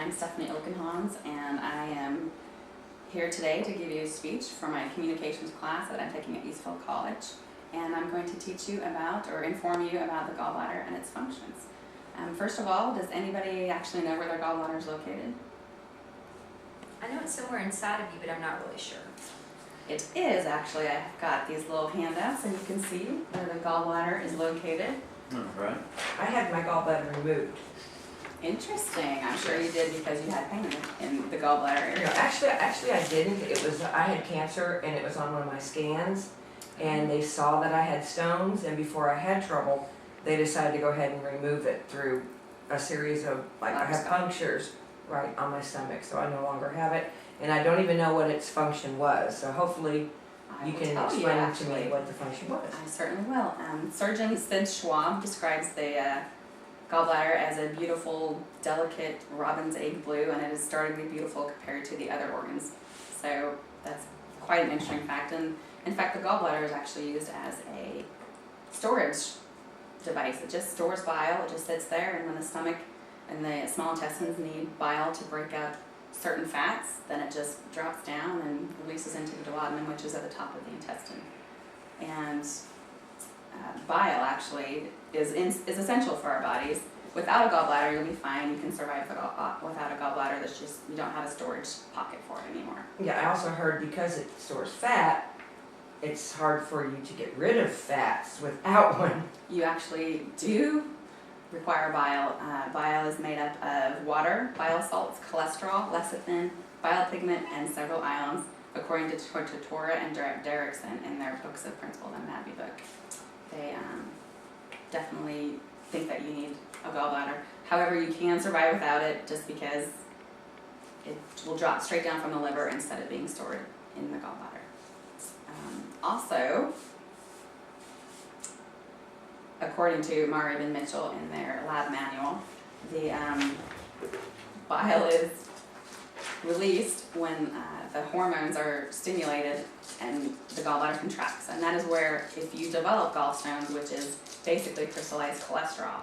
I'm Stephanie Ilkenhans, and I am here today to give you a speech for my communications class that I'm taking at Eastville College. And I'm going to teach you about, or inform you about, the gallbladder and its functions. First of all, does anybody actually know where their gallbladder is located? I know it's somewhere inside of you, but I'm not really sure. It is actually. I've got these little handouts, and you can see where the gallbladder is located. Right. I had my gallbladder removed. Interesting. I'm sure you did because you had pain in the gallbladder area. No, actually I didn't. I had cancer and it was on one of my scans, and they saw that I had stones, and before I had trouble, they decided to go ahead and remove it through a series of, I have punctures right on my stomach, so I no longer have it, and I don't even know what its function was, so hopefully you can explain to me what the function was. I certainly will. Surgeon Sid Schwab describes the gallbladder as a beautiful, delicate robin's egg blue, and it is startlingly beautiful compared to the other organs. So that's quite an interesting fact. And in fact, the gallbladder is actually used as a storage device. It just stores bile. It just sits there, and when the stomach and the small intestines need bile to break up certain fats, then it just drops down and releases into the duodenum, which is at the top of the intestine. And bile actually is essential for our bodies. Without a gallbladder, you'll be fine. You can survive without a gallbladder. That's just, you don't have a storage pocket for it anymore. Yeah, I also heard because it stores fat, it's hard for you to get rid of fats without one. You actually do require bile. Bile is made up of water, bile salts, cholesterol, lecithin, bile pigment, and several ions, according to Tortora and Derrickson in their books of Principles Anatomy book. They definitely think that you need a gallbladder. However, you can survive without it just because it will drop straight down from the liver instead of being stored in the gallbladder. Also, according to Murray and Mitchell in their lab manual, the bile is released when the hormones are stimulated and the gallbladder contracts. And that is where, if you develop gallstones, which is basically crystallized cholesterol,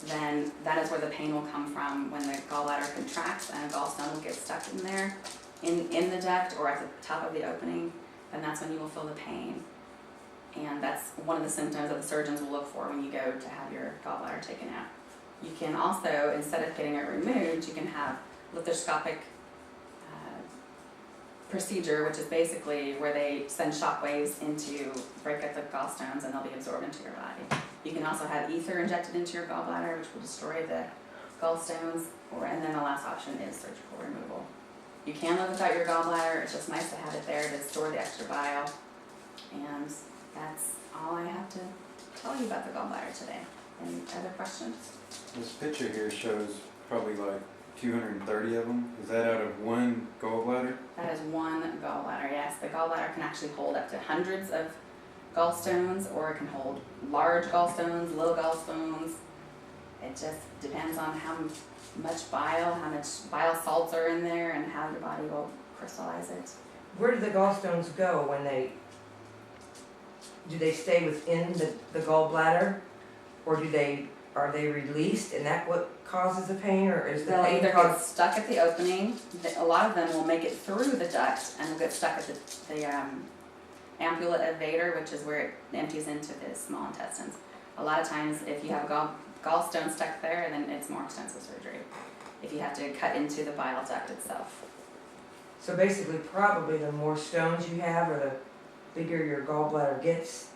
then that is where the pain will come from. When the gallbladder contracts and a gallstone will get stuck in there, in the duct or at the top of the opening, then that's when you will feel the pain. And that's one of the symptoms that the surgeons will look for when you go to have your gallbladder taken out. You can also, instead of getting it removed, you can have lithotroscopic procedure, which is basically where they send shock waves into break up the gallstones and they'll be absorbed into your body. You can also have ether injected into your gallbladder, which will destroy the gallstones, and then the last option is surgical removal. You can live without your gallbladder. It's just nice to have it there to store the extra bile. And that's all I have to tell you about the gallbladder today. Any other questions? This picture here shows probably like 230 of them. Is that out of one gallbladder? That is one gallbladder, yes. The gallbladder can actually hold up to hundreds of gallstones, or it can hold large gallstones, little gallstones. It just depends on how much bile, how much bile salts are in there, and how your body will crystallize it. Where do the gallstones go when do they stay within the gallbladder, or are they released, and that what causes the pain, or is the They'll pain either get stuck at the opening. A lot of them will make it through the duct and will get stuck at the ampulla of Vater, which is where it empties into the small intestines. A lot of times, if you have a gallstone stuck there, then it's more extensive surgery if you have to cut into the bile duct itself. So basically, probably the more stones you have, or the bigger your gallbladder gets,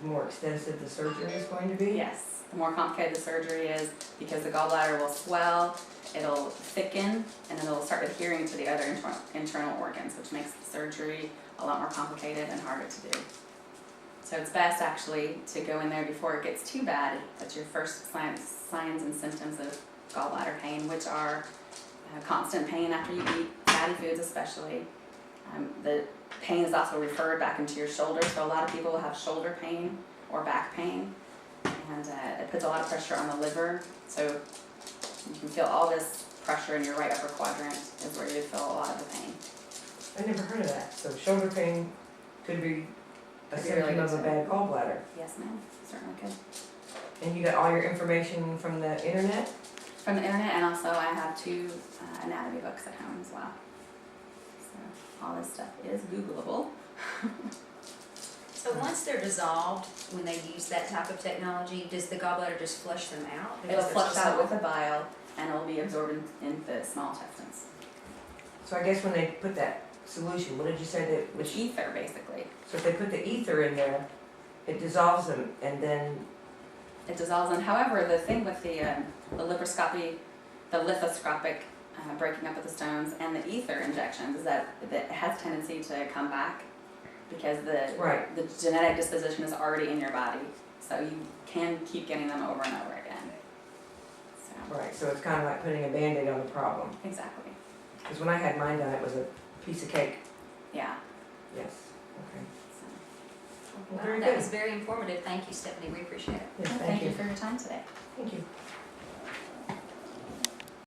the more extensive the surgery is going to be? Yes. The more complicated the surgery is, because the gallbladder will swell, it'll thicken, and then it'll start adhering to the other internal organs, which makes the surgery a lot more complicated and harder to do. So it's best actually to go in there before it gets too bad. That's your first signs and symptoms of gallbladder pain, which are constant pain after you eat, fatty foods especially. The pain is also referred back into your shoulder, so a lot of people will have shoulder pain or back pain. And it puts a lot of pressure on the liver, so you can feel all this pressure in your right upper quadrant is where you feel a lot of the pain. I never heard of that. So shoulder pain could be a Could be symptom related of a to bad gallbladder. Yes, ma'am, certainly could. And you got all your information from the internet? from the internet, and also I have 2 anatomy books at home as well. So all this stuff is Googleable. So once they're dissolved, when they use that type of technology, does the gallbladder just flush them out? It'll Because they're flush so out with small? a bile, and it'll be absorbed in the small intestines. So I guess when they put that solution, what did you say that, Which which, ether, basically. so if they put the ether in there, it dissolves them and then, It dissolves them. However, the thing with the laparoscopy, the lithoscopic breaking up of the stones and the ether injections is that it has tendency to come back because right, the genetic disposition is already in your body. So you can keep getting them over and over again. So, right, so it's kind of like putting a Band-Aid on the problem. exactly. Because when I had mine done, it was a piece of cake. Yeah. Yes, okay. So, Well, Wow, very that good. was very informative. Thank you, Stephanie. We appreciate it. Yes, well, thank you for your time today. Thank you.